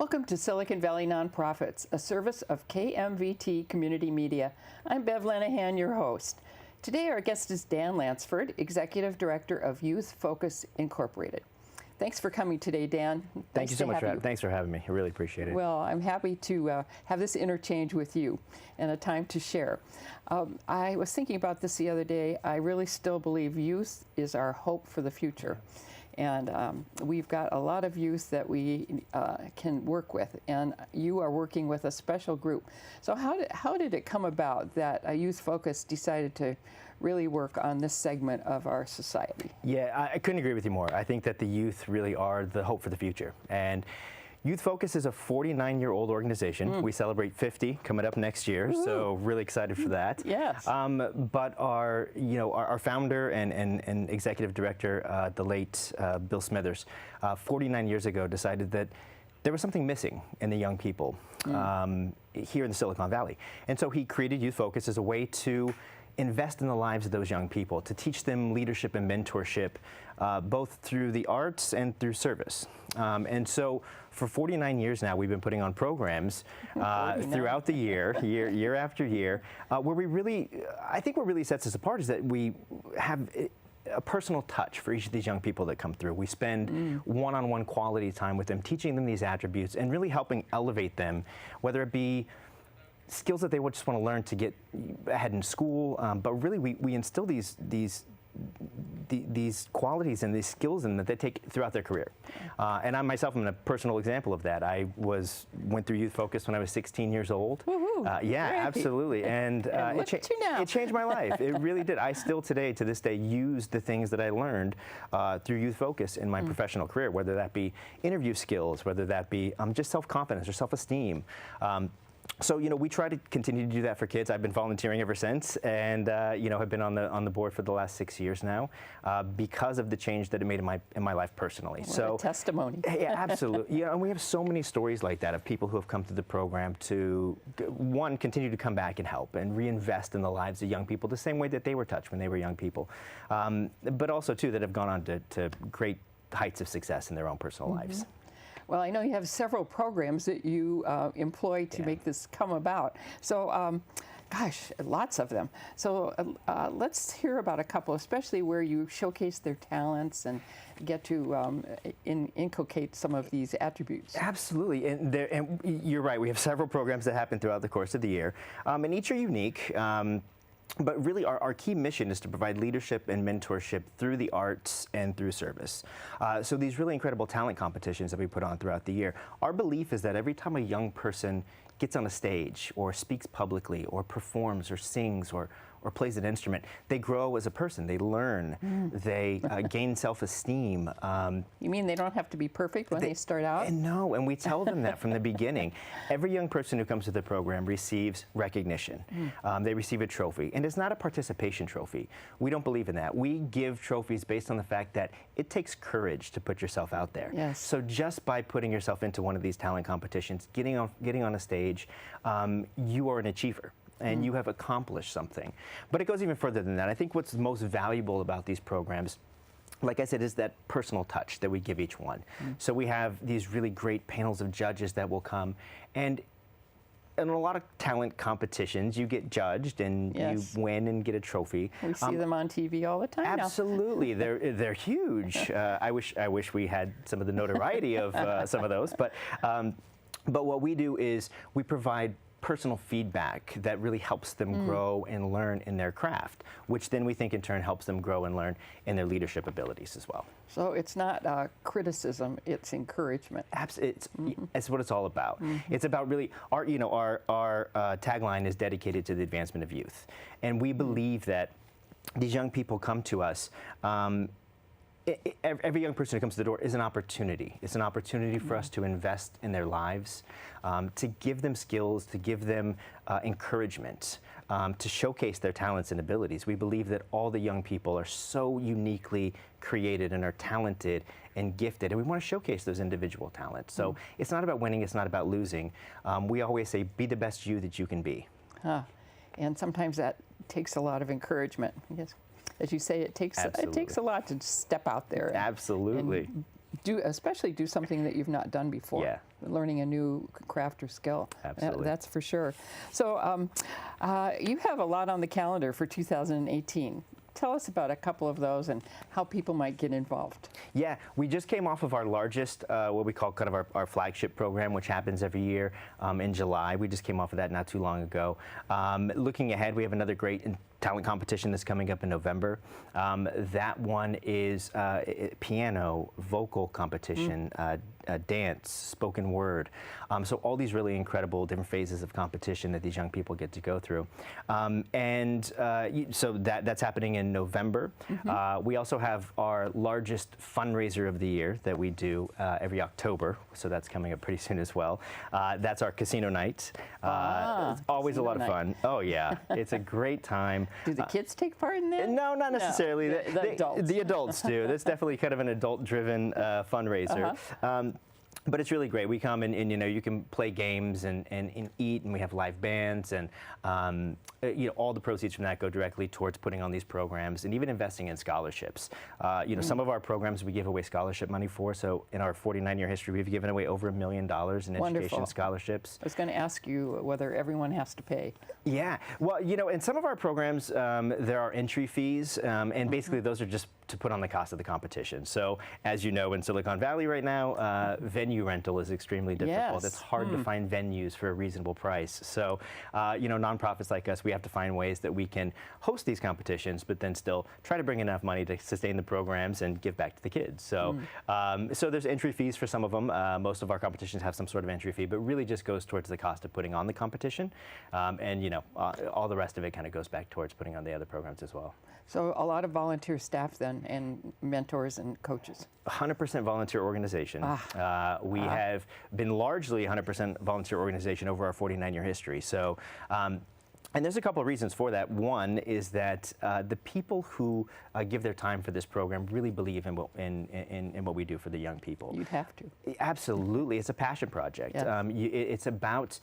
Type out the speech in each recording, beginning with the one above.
Welcome to Silicon Valley Nonprofits, a service of KMVT Community Media. I'm Bev Lenahan, your host. Today our guest is Dan Lansford, Executive Director of Youth Focus Incorporated. Thanks for coming today, Dan. Thank you so much. Thanks for having me. I really appreciate it. Well, I'm happy to have this interchange with you and a time to share. I was thinking about this the other day. I really still believe youth is our hope for the future. And we've got a lot of youth that we can work with, and you are working with a special group. So how did it come about that Youth Focus decided to really work on this segment of our society? Yeah, I couldn't agree with you more. I think that the youth really are the hope for the future. And Youth Focus is a 49-year-old organization. We celebrate 50 coming up next year, so really excited for that. Yes. But our founder and executive director, the late Bill Smithers, 49 years ago decided that there was something missing in the young people here in the Silicon Valley. And so he created Youth Focus as a way to invest in the lives of those young people, to teach them leadership and mentorship, both through the arts and through service. And so for 49 years now, we've been putting on programs throughout the year after year, where we really, I think what really sets us apart is that we have a personal touch for each of these young people that come through. We spend one-on-one quality time with them, teaching them these attributes and really helping elevate them, whether it be skills that they would just want to learn to get ahead in school, but really we instill these qualities and these skills in that they take throughout their career. And I myself am a personal example of that. I went through Youth Focus when I was 16 years old. Yeah, Great. Absolutely. And it changed my life. It really did. I still today, to this day, use the things that I learned through Youth Focus in my professional career, whether that be interview skills, whether that be just self-confidence or self-esteem. So, we try to continue to do that for kids. I've been volunteering ever since, and have been on the board for the last 6 years now, because of the change that it made in my life personally. What a testimony. Yeah, absolutely. And we have so many stories like that of people who have come through the program to, one, continue to come back and help and reinvest in the lives of young people the same way that they were touched when they were young people, but also, too, that have gone on to great heights of success in their own personal lives. Well, I know you have several programs that you employ to make this come about. So, gosh, lots of them. So let's hear about a couple, especially where you showcase their talents and get to inculcate some of these attributes. Absolutely, and you're right. We have several programs that happen throughout the course of the year, and each are unique. But really, our key mission is to provide leadership and mentorship through the arts and through service. So these really incredible talent competitions that we put on throughout the year, our belief is that every time a young person gets on a stage or speaks publicly or performs or sings or plays an instrument, they grow as a person. They learn. They gain self-esteem. You mean they don't have to be perfect when they start out? No, and we tell them that from the beginning. Every young person who comes to the program receives recognition. They receive a trophy, and it's not a participation trophy. We don't believe in that. We give trophies based on the fact that it takes courage to put yourself out there. Yes. So just by putting yourself into one of these talent competitions, getting on a stage, you are an achiever. And you have accomplished something. But it goes even further than that. I think what's most valuable about these programs, like I said, is that personal touch that we give each one. So we have these really great panels of judges that will come, and in a lot of talent competitions, you get judged and you win and get a trophy. We see them on TV all the time now. Absolutely, they're huge. I wish we had some of the notoriety of some of those, but what we do is we provide personal feedback that really helps them grow and learn in their craft, which then we think in turn helps them grow and learn in their leadership abilities as well. So it's not criticism, it's encouragement. It's what it's all about. It's about really, our tagline is dedicated to the advancement of youth. And we believe that these young people come to us, every young person who comes to the door is an opportunity. It's an opportunity for us to invest in their lives, to give them skills, to give them encouragement, to showcase their talents and abilities. We believe that all the young people are so uniquely created and are talented and gifted, and we want to showcase those individual talents. So it's not about winning, it's not about losing. We always say, be the best you that you can be. And sometimes that takes a lot of encouragement. Yes. As you say, it takes a lot to step out there. Absolutely. And especially do something that you've not done before. Yeah. Learning a new craft or skill. Absolutely. That's for sure. So you have a lot on the calendar for 2018. Tell us about a couple of those and how people might get involved. Yeah, we just came off of our largest, what we call kind of our flagship program, which happens every year in July. We just came off of that not too long ago. Looking ahead, we have another great talent competition that's coming up in November. That one is piano, vocal competition, dance, spoken word. So all these really incredible different phases of competition that these young people get to go through. So that's happening in November. We also have our largest fundraiser of the year that we do every October. So that's coming up pretty soon as well. That's our casino night. It's always a lot of fun. Oh yeah, it's a great time. Do the kids take part in that? No, not necessarily. No, the adults. The adults do. That's definitely kind of an adult-driven fundraiser. But it's really great. We come and you know, you can play games and eat, and we have live bands, and you know, all the proceeds from that go directly towards putting on these programs and even investing in scholarships. You know, some of our programs we give away scholarship money for. So in our 49-year history, we've given away over $1 million in education scholarships. I was going to ask you whether everyone has to pay. Yeah. Well, you know, in some of our programs, there are entry fees, and basically those are just to put on the cost of the competition. So as you know, in Silicon Valley right now, venue rental is extremely difficult. Yes. It's hard to find venues for a reasonable price. So, you know, nonprofits like us, we have to find ways that we can host these competitions, but then still try to bring enough money to sustain the programs and give back to the kids. So, so there's entry fees for some of them. Most of our competitions have some sort of entry fee, but really just goes towards the cost of putting on the competition. And, you know, all the rest of it kind of goes back towards putting on the other programs as well. So a lot of volunteer staff then, and mentors and coaches. 100% volunteer organization. We have been largely 100% volunteer organization over our 49-year history. So, and there's a couple of reasons for that. One is that the people who give their time for this program really believe in what we do for the young people. You'd have to. Absolutely, it's a passion project. Yeah. It's about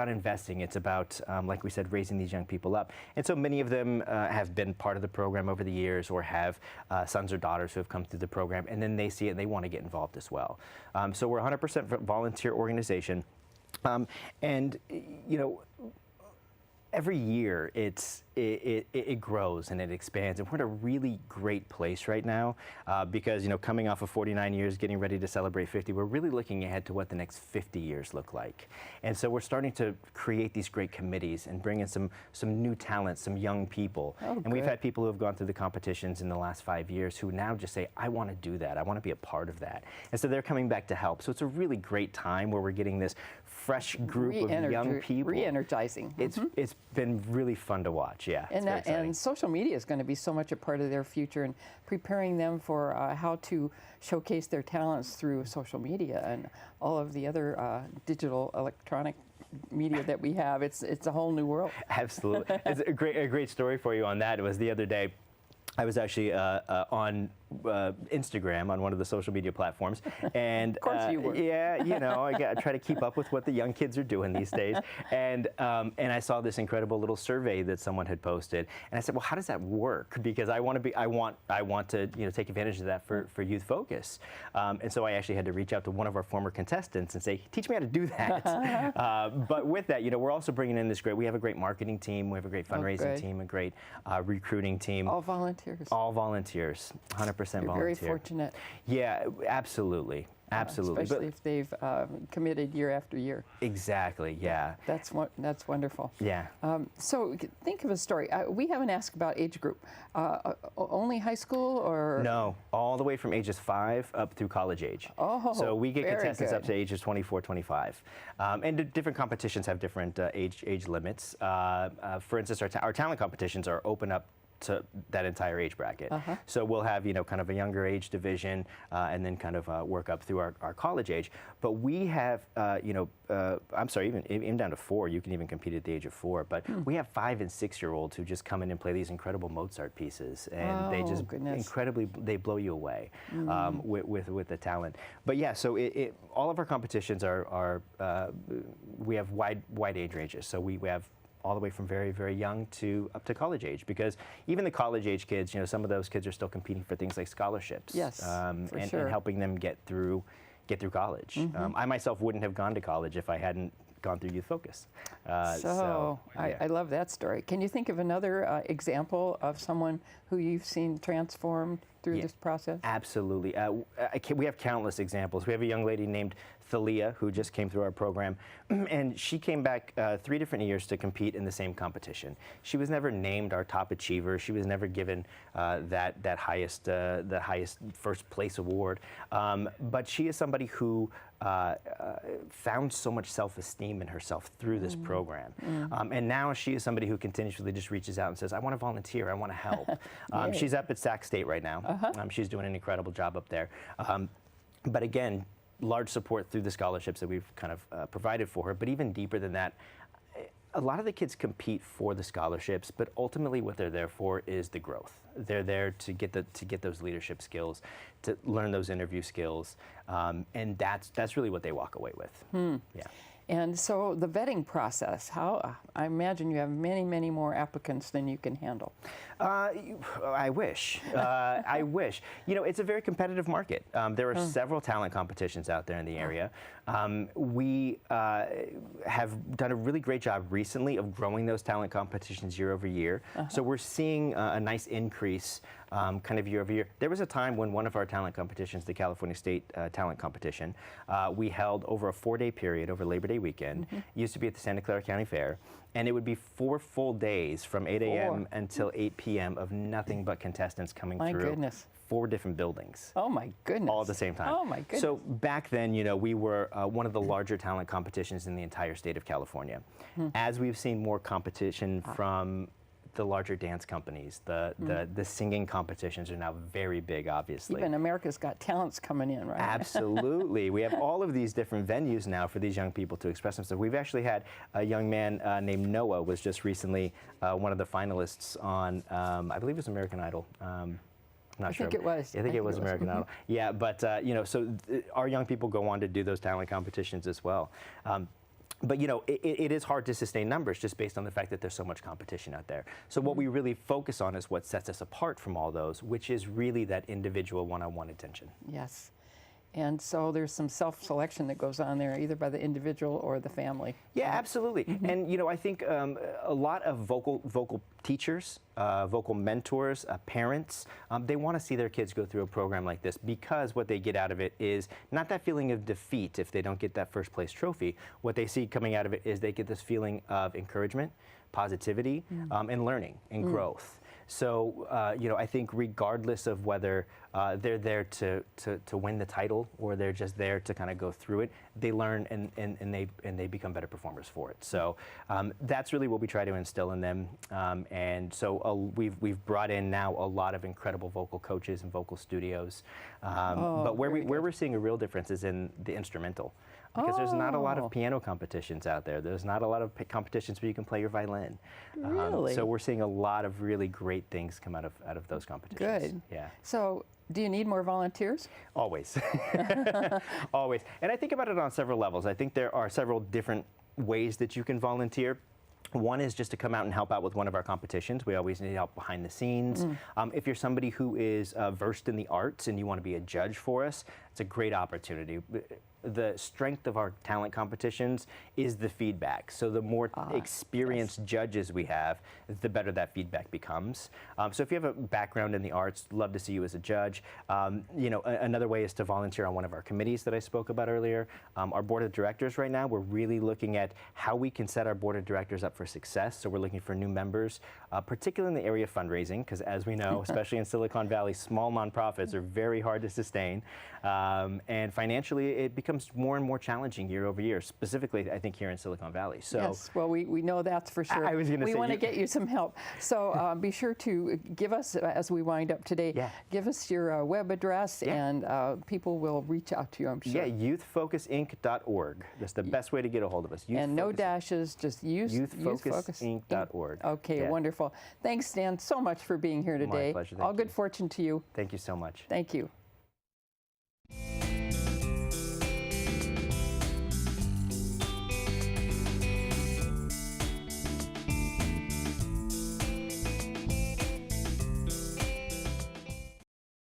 investing. It's about, like we said, raising these young people up. And so many of them have been part of the program over the years, or have sons or daughters who have come through the program, and then they see it and they want to get involved as well. So we're 100% volunteer organization. And, you know, every year it grows and it expands, and we're in a really great place right now because, you know, coming off of 49 years, getting ready to celebrate 50, we're really looking ahead to what the next 50 years look like. And so we're starting to create these great committees and bring in some new talent, some young people. And we've had people who have gone through the competitions in the last 5 years who now just say, I want to do that. I want to be a part of that. And so they're coming back to help. So it's a really great time where we're getting this fresh group of young people. Re-energizing. It's been really fun to watch, yeah. And social media is going to be so much a part of their future, and preparing them for how to showcase their talents through social media and all of the other digital electronic media that we have. It's a whole new world. Absolutely. It's a great story for you on that. It was the other day. I was actually on Instagram, on one of the social media platforms, and of course you were. Yeah, you know, I try to keep up with what the young kids are doing these days, and I saw this incredible little survey that someone had posted, and I said, well, how does that work? Because I want to you know, take advantage of that for Youth Focus, and so I actually had to reach out to one of our former contestants and say, teach me how to do that. But with that, you know, we're also bringing in this we have a great marketing team, we have a great fundraising team, a great recruiting team. All volunteers. All volunteers, 100% volunteer. Very fortunate. Yeah, absolutely. Absolutely. Especially if they've committed year after year. Exactly, yeah. That's wonderful. Yeah. So think of a story. We haven't asked about age group. Only high school, or? No, all the way from ages 5 up through college age. Oh, so we get contestants good. up to ages 24, 25. And different competitions have different age limits. For instance, our talent competitions are open up to that entire age bracket. So we'll have, you know, kind of a younger age division and then kind of work up through our college age. But we have, you know, I'm sorry, even down to 4, you can even compete at the age of 4. But we have 5- and 6-year-olds who just come in and play these incredible Mozart pieces, and they just incredibly, they blow you away with the talent. But yeah, so all of our competitions are we have wide age ranges. So we have all the way from very, very young to up to college age, because even the college age kids, some of those kids are still competing for things like scholarships. Yes, for and sure. helping them get through college. I myself wouldn't have gone to college if I hadn't gone through Youth Focus. Yeah. I love that story. Can you think of another example of someone who you've seen transformed through this process? Absolutely. We have countless examples. We have a young lady named Thalia who just came through our program, and she came back 3 different years to compete in the same competition. She was never named our top achiever. She was never given the highest first place award. But she is somebody who found so much self-esteem in herself through this program. And now she is somebody who continuously just reaches out and says, I want to volunteer, I want to help. She's up at Sac State right now. She's doing an incredible job up there. But again, large support through the scholarships that we've kind of provided for her. But even deeper than that, a lot of the kids compete for the scholarships, but ultimately what they're there for is the growth. They're there to get those leadership skills, to learn those interview skills, and that's really what they walk away with. Yeah. And so the vetting process, I imagine you have many, many more applicants than you can handle. I wish. I wish. It's a very competitive market. There are several talent competitions out there in the area. We have done a really great job recently of growing those talent competitions year over year. So we're seeing a nice increase kind of year over year. There was a time when one of our talent competitions, the California State Talent Competition, we held over a 4-day period over Labor Day weekend. It used to be at the Santa Clara County Fair, and it would be 4 full days from 8 a.m. until 8 p.m. of nothing but contestants coming through. My goodness. 4 different buildings. Oh my goodness. All at the same time. Oh my goodness. So back then, we were one of the larger talent competitions in the entire state of California. As we've seen more competition from the larger dance companies, the singing competitions are now very big, obviously. Even America's Got Talents coming in, right? Absolutely. We have all of these different venues now for these young people to express themselves. We've actually had a young man named Noah was just recently one of the finalists on, I believe it was American Idol. Not sure. I think it was. I think it was American Idol. Yeah, but so our young people go on to do those talent competitions as well. But it is hard to sustain numbers just based on the fact that there's so much competition out there. So what we really focus on is what sets us apart from all those, which is really that individual one-on-one attention. Yes. And so there's some self-selection that goes on there, either by the individual or the family. Yeah, absolutely. And I think a lot of vocal teachers, vocal mentors, parents, they want to see their kids go through a program like this, because what they get out of it is not that feeling of defeat if they don't get that first place trophy. What they see coming out of it is they get this feeling of encouragement, positivity, and learning and growth. So, I think regardless of whether they're there to win the title or they're just there to kind of go through it, they learn and they become better performers for it. So that's really what we try to instill in them. And so we've brought in now a lot of incredible vocal coaches and vocal studios. But where we're seeing a real difference is in the instrumental. Because there's not a lot of piano competitions out there. There's not a lot of competitions where you can play your violin. Really? So we're seeing a lot of really great things come out of those competitions. Good. Yeah. So do you need more volunteers? Always. Always. And I think about it on several levels. I think there are several different ways that you can volunteer. One is just to come out and help out with one of our competitions. We always need help behind the scenes. If you're somebody who is versed in the arts and you want to be a judge for us, it's a great opportunity. The strength of our talent competitions is the feedback. So the more experienced judges we have, the better that feedback becomes. So if you have a background in the arts, love to see you as a judge. Another way is to volunteer on one of our committees that I spoke about earlier. Our board of directors right now, we're really looking at how we can set our board of directors up for success. So we're looking for new members, particularly in the area of fundraising, because as we know, especially in Silicon Valley, small nonprofits are very hard to sustain. And financially, it becomes more and more challenging year over year, specifically, I think, here in Silicon Valley. So, yes, well, we know that's for sure. I was going to say, we want to get you some help. So be sure to give us, as we wind up today, give us your web address, and people will reach out to you, I'm sure. Yeah, youthfocusinc.org. That's the best way to get a hold of us. And no dashes, just youthfocusinc.org. Okay, wonderful. Thanks, Dan, so much for being here today. My pleasure. All good fortune to you. Thank you so much. Thank you.